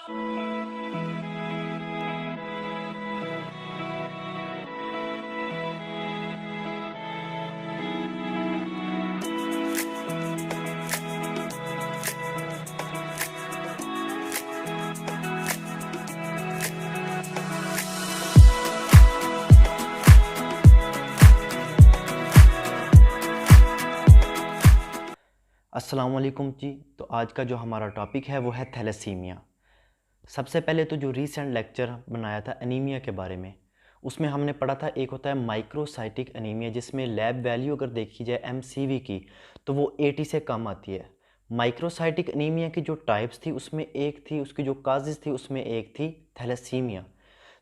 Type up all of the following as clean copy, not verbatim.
अस्सलामुअलैकुम जी। तो आज का जो हमारा टॉपिक है वो है थैलेसीमिया। सबसे पहले तो जो रीसेंट लेक्चर बनाया था एनीमिया के बारे में, उसमें हमने पढ़ा था एक होता है माइक्रोसाइटिक एनीमिया, जिसमें लैब वैल्यू अगर देखी जाए एमसीवी की तो वो 80 से कम आती है। माइक्रोसाइटिक एनीमिया की जो टाइप्स थी उसमें एक थी, उसकी जो काजेज़ थी उसमें एक थी थैलेसीमिया।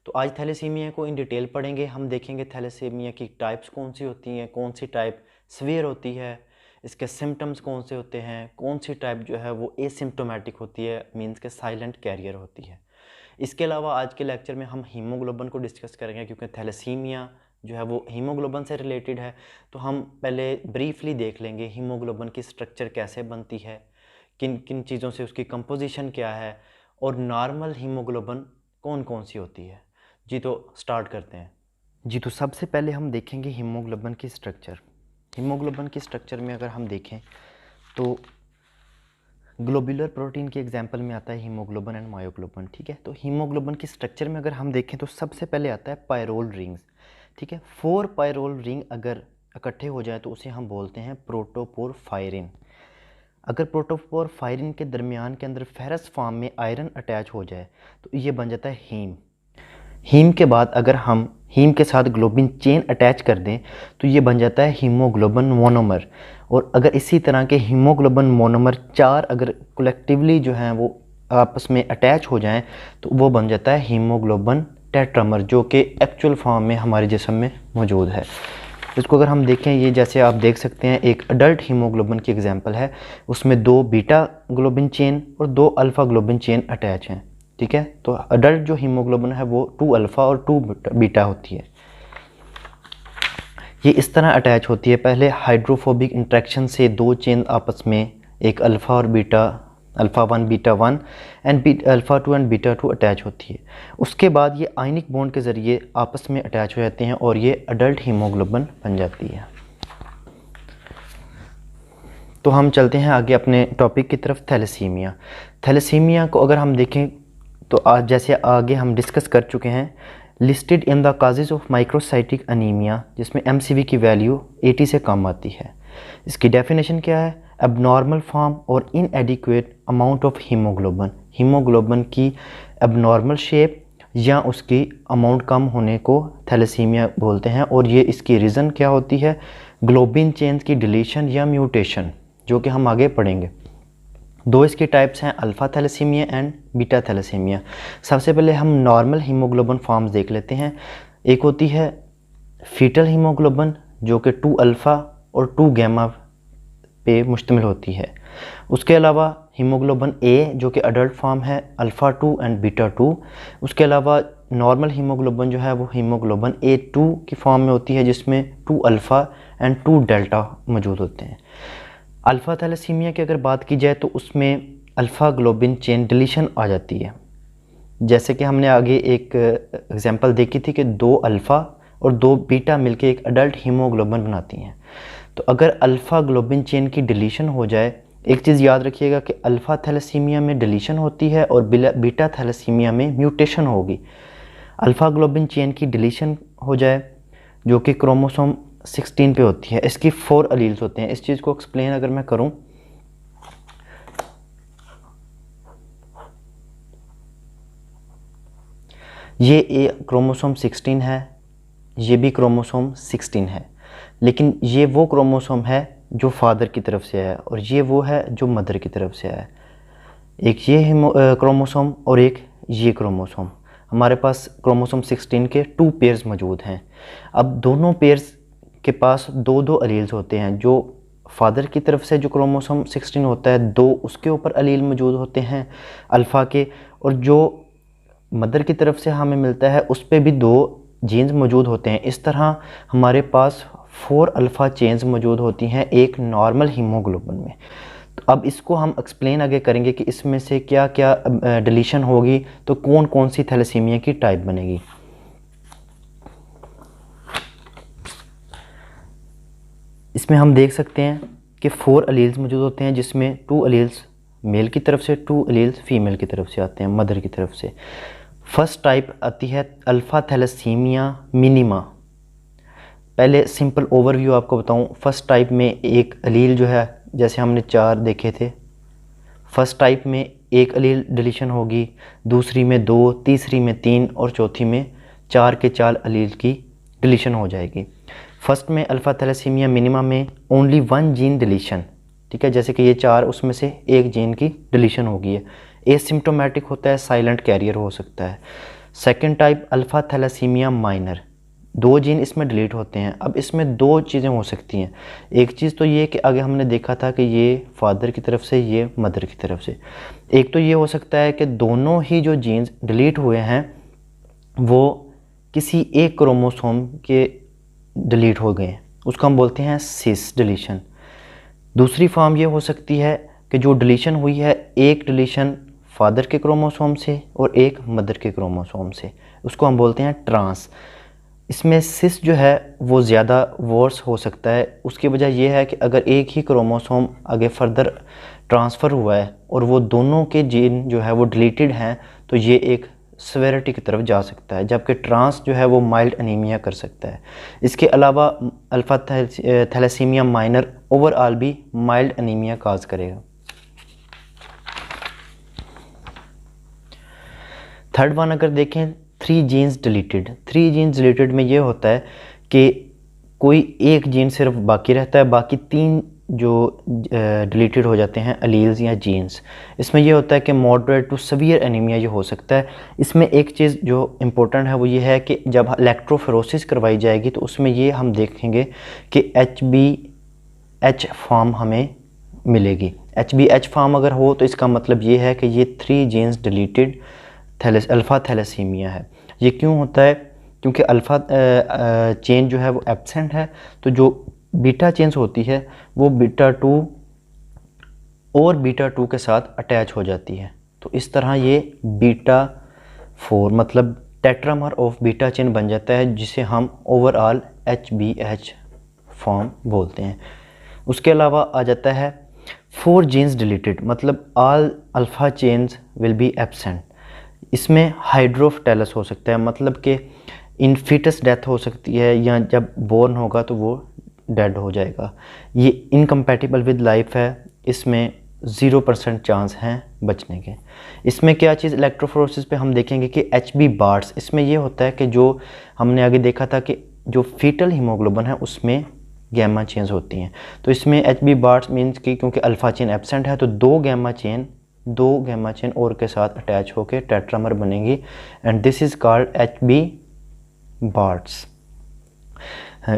तो आज थैलेसीमिया को इन डिटेल पढ़ेंगे। हम देखेंगे थैलेसीमिया की टाइप्स कौन सी होती हैं, कौन सी टाइप सीवियर होती है, इसके सिम्टम्स कौन से होते हैं, कौन सी टाइप जो है वो एसिम्टोमेटिक होती है, मींस के साइलेंट कैरियर होती है। इसके अलावा आज के लेक्चर में हम हीमोग्लोबिन को डिस्कस करेंगे, क्योंकि थैलेसीमिया जो है वो हीमोग्लोबिन से रिलेटेड है। तो हम पहले ब्रीफली देख लेंगे हीमोग्लोबिन की स्ट्रक्चर कैसे बनती है, किन किन चीज़ों से उसकी कंपोजिशन क्या है, और नॉर्मल हीमोग्लोबिन कौन कौन सी होती है। जी तो स्टार्ट करते हैं। जी तो सबसे पहले हम देखेंगे हीमोग्लोबिन की स्ट्रक्चर। हीमोग्लोबिन की स्ट्रक्चर में अगर हम देखें तो ग्लोबुलर प्रोटीन के एग्जांपल में आता है हीमोग्लोबिन एंड मायोग्लोबिन। ठीक है, तो हीमोग्लोबिन की स्ट्रक्चर में अगर हम देखें तो सबसे पहले आता है पायरोल रिंग्स। ठीक है, 4 पायरोल रिंग अगर इकट्ठे हो जाए तो उसे हम बोलते हैं प्रोटोपोरफायरिन। अगर प्रोटोपोरफायरिन के दरमियान के अंदर फेरस फॉर्म में आयरन अटैच हो जाए तो ये बन जाता है हीम। हीम के बाद अगर हम हीम के साथ ग्लोबिन चेन अटैच कर दें तो ये बन जाता है हीमोग्लोबिन मोनोमर। और अगर इसी तरह के हीमोग्लोबिन मोनोमर 4 अगर कलेक्टिवली जो हैं वो आपस में अटैच हो जाएं तो वो बन जाता है हीमोग्लोबिन टेट्रामर, जो कि एक्चुअल फॉर्म में हमारे जिस्म में मौजूद है। इसको अगर हम देखें, ये जैसे आप देख सकते हैं एक अडल्ट हीमोग्लोबिन की एग्जांपल है, उसमें 2 बीटा ग्लोबिन चेन और 2 अल्फ़ा ग्लोबिन चेन अटैच हैं। ठीक है, तो अडल्ट जो हीमोग्लोबिन है वो 2 अल्फ़ा और 2 बीटा होती है। ये इस तरह अटैच होती है, पहले हाइड्रोफोबिक इंट्रैक्शन से 2 चेन आपस में, एक अल्फ़ा और beta, alpha 1 beta 1 and alpha 2 and beta 2 attach होती है। उसके बाद ये आयनिक बॉन्ड के ज़रिए आपस में अटैच हो जाते हैं और ये अडल्ट हीमोग्लोबिन बन जाती है। तो हम चलते हैं आगे अपने टॉपिक की तरफ, थैलेसीमिया। थैलेसीमिया को अगर हम देखें तो आज जैसे आगे हम डिस्कस कर चुके हैं, listed in the causes of microcytic anaemia, जिसमें एमसीवी की वैल्यू 80 से कम आती है। इसकी डेफिनेशन क्या है? एबनॉर्मल फॉर्म और इनएडिक्वेट अमाउंट ऑफ हीमोग्लोबिन। हीमोग्लोबिन की एबनॉर्मल शेप या उसकी अमाउंट कम होने को थैलेसीमिया बोलते हैं। और ये इसकी रीज़न क्या होती है? ग्लोबिन चेन्स की डिलीशन या म्यूटेशन, जो कि हम आगे पढ़ेंगे। 2 इसके टाइप्स हैं, alpha thalassaemia and beta thalassaemia. सबसे पहले हम नॉर्मल हीमोग्लोबिन फॉर्म्स देख लेते हैं। एक होती है फीटल हीमोग्लोबिन, जो कि 2 अल्फ़ा और 2 गैमा पे मुश्तमिल होती है। उसके अलावा हीमोग्लोबिन ए, जो कि अडल्ट फॉर्म है, अल्फ़ा 2 एंड बीटा 2। उसके अलावा नॉर्मल हीमोग्लोबिन जो है वो हीमोग्लोबिन A2 की फॉर्म में होती है, जिसमें 2 अल्फ़ा एंड 2 डेल्टा मौजूद होते हैं। अल्फ़ा थैलेसीमिया की अगर बात की जाए तो उसमें अल्फ़ा ग्लोबिन चेन डिलीशन आ जाती है। जैसे कि हमने आगे एक एग्जांपल देखी थी कि 2 अल्फ़ा और 2 बीटा मिलके एक अडल्ट हीमोग्लोबिन बनाती हैं। तो अगर अल्फ़ा ग्लोबिन चेन की डिलीशन हो जाए, एक चीज़ याद रखिएगा कि अल्फ़ा थैलेसीमिया में डिलीशन होती है और बीटा थैलेसीमिया में म्यूटेशन होगी। अल्फ़ा ग्लोबिन चेन की डिलीशन हो जाए, जो कि क्रोमोसोम 16 पे होती है, इसकी 4 अलील्स होते हैं। इस चीज़ को एक्सप्लेन अगर मैं करूं, ये क्रोमोसोम 16 है, ये भी क्रोमोसोम 16 है, लेकिन ये वो क्रोमोसोम है जो फादर की तरफ से आया और ये वो है जो मदर की तरफ से आया। एक ये क्रोमोसोम और एक ये क्रोमोसोम। हमारे पास क्रोमोसोम 16 के 2 पेयर्स मौजूद हैं। अब दोनों पेयर्स के पास 2-2 अलील्स होते हैं। जो फादर की तरफ से जो क्रोमोसोम 16 होता है, 2 उसके ऊपर अलील मौजूद होते हैं अल्फ़ा के, और जो मदर की तरफ से हमें मिलता है उस पर भी 2 जीन्स मौजूद होते हैं। इस तरह हमारे पास 4 अल्फ़ा चेन्स मौजूद होती हैं एक नॉर्मल हीमोग्लोबिन में। तो तो अब इसको हम एक्सप्लेन आगे करेंगे कि इसमें से क्या क्या डिलीशन होगी तो कौन कौन सी थैलेसीमिया की टाइप बनेगी। इसमें हम देख सकते हैं कि 4 अलील्स मौजूद होते हैं, जिसमें 2 अलील्स मेल की तरफ से, 2 अलील्स फीमेल की तरफ से आते हैं, मदर की तरफ से। फर्स्ट टाइप आती है अल्फ़ा थैलेसीमिया मिनिमा। पहले सिंपल ओवरव्यू आपको बताऊं, फर्स्ट टाइप में एक अलील जो है, जैसे हमने 4 देखे थे, फर्स्ट टाइप में एक अलील डिलीशन होगी, दूसरी में 2, तीसरी में 3 और चौथी में 4 के 4 अलील की डिलीशन हो जाएगी। फर्स्ट में अल्फ़ा थैलेसीमिया मिनिमा में ओनली 1 जीन डिलीशन, ठीक है, जैसे कि ये 4 उसमें से एक जीन की डिलीशन होगी है। एसिम्प्टोमेटिक होता है, साइलेंट कैरियर हो सकता है। Second type alpha thalassaemia minor, 2 gene इसमें डिलीट होते हैं। अब इसमें 2 चीज़ें हो सकती हैं। एक चीज़ तो ये कि आगे हमने देखा था कि ये फादर की तरफ से, ये मदर की तरफ से। एक तो ये हो सकता है कि दोनों ही जो जीन्स डिलीट हुए हैं वो किसी एक क्रोमोसोम के डिलीट हो गए, उसको हम बोलते हैं सिस डिलीशन। दूसरी फॉर्म ये हो सकती है कि जो डिलीशन हुई है, एक डिलीशन फादर के क्रोमोसोम से और एक मदर के क्रोमोसोम से, उसको हम बोलते हैं ट्रांस। इसमें सिस जो है वो ज़्यादा वर्स हो सकता है। उसकी वजह यह है कि अगर एक ही क्रोमोसोम आगे फर्दर ट्रांसफ़र हुआ है और वो दोनों के जीन जो है वो डिलीटेड हैं, तो ये एक सेवेरिटी की तरफ जा सकता है, जबकि ट्रांस जो है वो माइल्ड एनीमिया कर सकता है। इसके अलावा अल्फ़ा थैलेसीमिया माइनर ओवरऑल भी माइल्ड एनीमिया काज करेगा। थर्ड वन अगर देखें, 3 जीन्स डिलीटेड। 3 जीन्स डिलीटेड में ये होता है कि कोई एक जीन सिर्फ बाकी रहता है, बाकी 3 जो डिलीटेड हो जाते हैं अलील्स या जीन्स। इसमें यह होता है कि मॉडरेट टू सीवियर एनीमिया ये हो सकता है। इसमें एक चीज़ जो इम्पोर्टेंट है वो ये है कि जब इलेक्ट्रोफोरेसिस करवाई जाएगी तो उसमें ये हम देखेंगे कि HbH फॉर्म हमें मिलेगी। HbH फॉर्म अगर हो तो इसका मतलब ये है कि ये 3 जीन्स डिलीटेड अल्फ़ा थैलेसीमिया है। ये क्यों होता है? क्योंकि अल्फ़ा चेन जो है वो एब्सेंट है, तो जो बीटा चेन्स होती है वो बीटा 2 और बीटा 2 के साथ अटैच हो जाती है। तो इस तरह ये बीटा 4 मतलब टेट्रामर ऑफ बीटा चेन बन जाता है, जिसे हम ओवरऑल HbH फॉर्म बोलते हैं। उसके अलावा आ जाता है 4 जीन्स डिलीटेड, मतलब all alpha chains will be absent. इसमें हाइड्रोफ्टेलस हो सकता है, मतलब कि इन फीटस डेथ हो सकती है, या जब बोर्न होगा तो वो डेड हो जाएगा। ये इनकम्पैटिबल विद लाइफ है, इसमें 0% चांस हैं बचने के। इसमें क्या चीज़ इलेक्ट्रोफोरेसिस पे हम देखेंगे कि HB बार्स, इसमें ये होता है कि जो हमने आगे देखा था कि जो फीटल हीमोग्लोबिन है उसमें गैमा चेन्स होती हैं। तो इसमें HB बार्स मीन्स कि क्योंकि अल्फ़ा चेन एब्सेंट है तो 2 गैमा चेन और के साथ अटैच होकर टेट्रामर बनेगी, and this is called HB Bart's.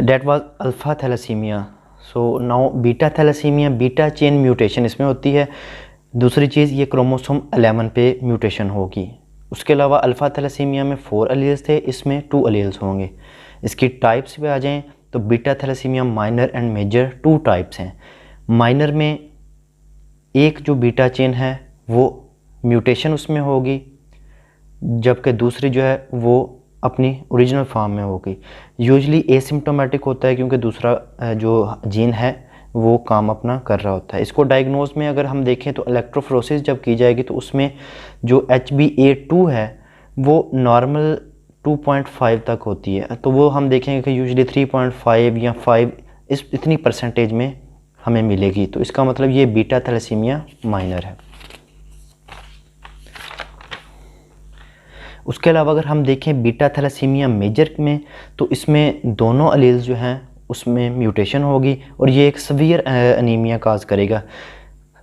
That was alpha thalassaemia. So now beta thalassaemia, beta chain mutation इसमें होती है। दूसरी चीज़ ये क्रोमोसोम 11 पे म्यूटेशन होगी। उसके अलावा अल्फ़ा थैलेसीमिया में 4 अलील्स थे, इसमें 2 अलील्स होंगे। इसकी टाइप्स पे आ जाएं तो beta thalassaemia minor and major 2 types हैं। माइनर में एक जो बीटा चेन है वो म्यूटेशन उसमें होगी, जबकि दूसरी जो है वो अपनी ओरिजिनल फॉर्म में होगी। यूजली एसिम्प्टोमेटिक होता है क्योंकि दूसरा जो जीन है वो काम अपना कर रहा होता है। इसको डायग्नोज में अगर हम देखें तो इलेक्ट्रोफोरेसिस जब की जाएगी तो उसमें जो HbA2 है वो नॉर्मल 2.5 तक होती है, तो वो हम देखेंगे कि यूजली 3.5 या 5 इतनी परसेंटेज में हमें मिलेगी। तो इसका मतलब ये बीटा थैलेसीमिया माइनर है। उसके अलावा अगर हम देखें बीटा थैलेसीमिया मेजर में, तो इसमें दोनों अलील्स जो हैं उसमें म्यूटेशन होगी और ये एक सीवियर एनीमिया काज करेगा।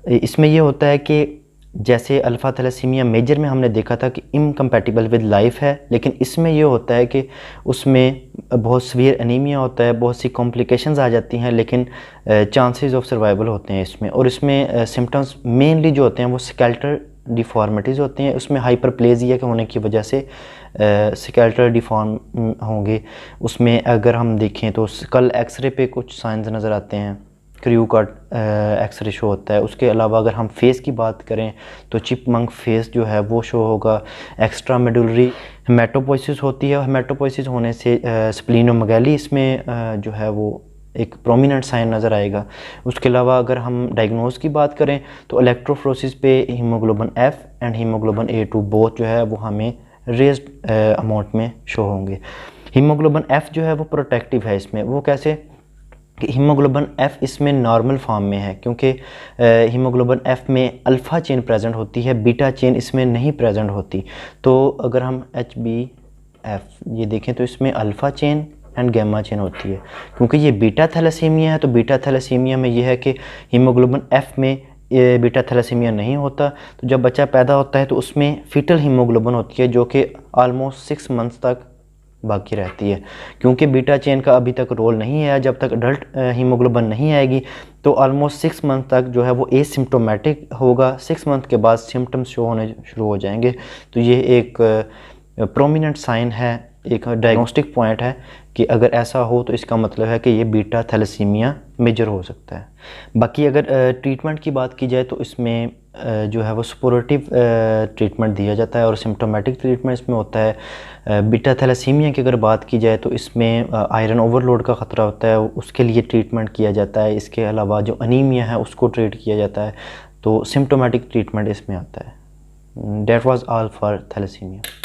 इसमें ये होता है कि जैसे अल्फ़ा थैलेसीमिया मेजर में हमने देखा था कि इनकम्पैटिबल विद लाइफ है, लेकिन इसमें ये होता है कि उसमें बहुत सीवियर एनीमिया होता है, बहुत सी कॉम्प्लिकेशंस आ जाती हैं, लेकिन चांसेस ऑफ सर्वाइवल होते हैं इसमें। और इसमें सिम्टम्स मेनली जो होते हैं वो स्केलेटल डिफॉर्मिटीज़ होती हैं। उसमें हाइपरप्लेजिया के होने की वजह से स्केलेटल डिफॉर्म होंगे। उसमें अगर हम देखें तो स्कल एक्सरे पे कुछ साइंस नज़र आते हैं, क्रू का एक्सरे शो होता है। उसके अलावा अगर हम फेस की बात करें तो चिपमंक फेस जो है वो शो होगा। एक्स्ट्रा मेडुलरी हेमेटोपोइसिस होती है, हेमेटोपोइसिस होने से स्प्लीनोमेगाली इसमें जो है वो एक प्रोमिनेंट साइन नज़र आएगा। उसके अलावा अगर हम डायग्नोज की बात करें तो इलेक्ट्रोफ्लोरेसिस पे haemoglobin F and haemoglobin A2 both जो है वो हमें रेज्ड अमाउंट में शो होंगे। हीमोग्लोबिन एफ जो है वो प्रोटेक्टिव है इसमें। वो कैसे कि हीमोग्लोबिन एफ इसमें नॉर्मल फॉर्म में है, क्योंकि हीमोग्लोबिन एफ में अल्फ़ा चेन प्रेजेंट होती है, बीटा चेन इसमें नहीं प्रेजेंट होती। तो अगर हम HbF ये देखें तो इसमें alpha chain and gamma chain होती है। क्योंकि ये बीटा थैलेसीमिया है तो बीटा थैलेसीमिया में ये है कि हीमोग्लोबिन एफ में बीटा थैलेसीमिया नहीं होता। तो जब बच्चा पैदा होता है तो उसमें फीटल हीमोग्लोबिन होती है जो कि ऑलमोस्ट 6 मंथ्स तक बाकी रहती है। क्योंकि बीटा चेन का अभी तक रोल नहीं है, जब तक अडल्ट हीमोग्लोबिन नहीं आएगी तो ऑलमोस्ट 6 मंथ तक जो है वो एसिम्प्टोमेटिक होगा। 6 मंथ के बाद सिम्टम्स शो होने शुरू हो जाएंगे। तो ये एक प्रोमिनेंट साइन है, एक डायग्नोस्टिक पॉइंट है कि अगर ऐसा हो तो इसका मतलब है कि ये बीटा थैलेसीमिया मेजर हो सकता है। बाकी अगर ट्रीटमेंट की बात की जाए तो इसमें जो है वो सपोर्टिव ट्रीटमेंट दिया जाता है और सिम्टोमेटिक ट्रीटमेंट इसमें होता है। बीटा थैलेसीमिया की अगर बात की जाए तो इसमें आयरन ओवरलोड का ख़तरा होता है, उसके लिए ट्रीटमेंट किया जाता है। इसके अलावा जो अनीमिया है उसको ट्रीट किया जाता है। तो सिम्टोमेटिक ट्रीटमेंट इसमें आता है। That was all for thalassaemia.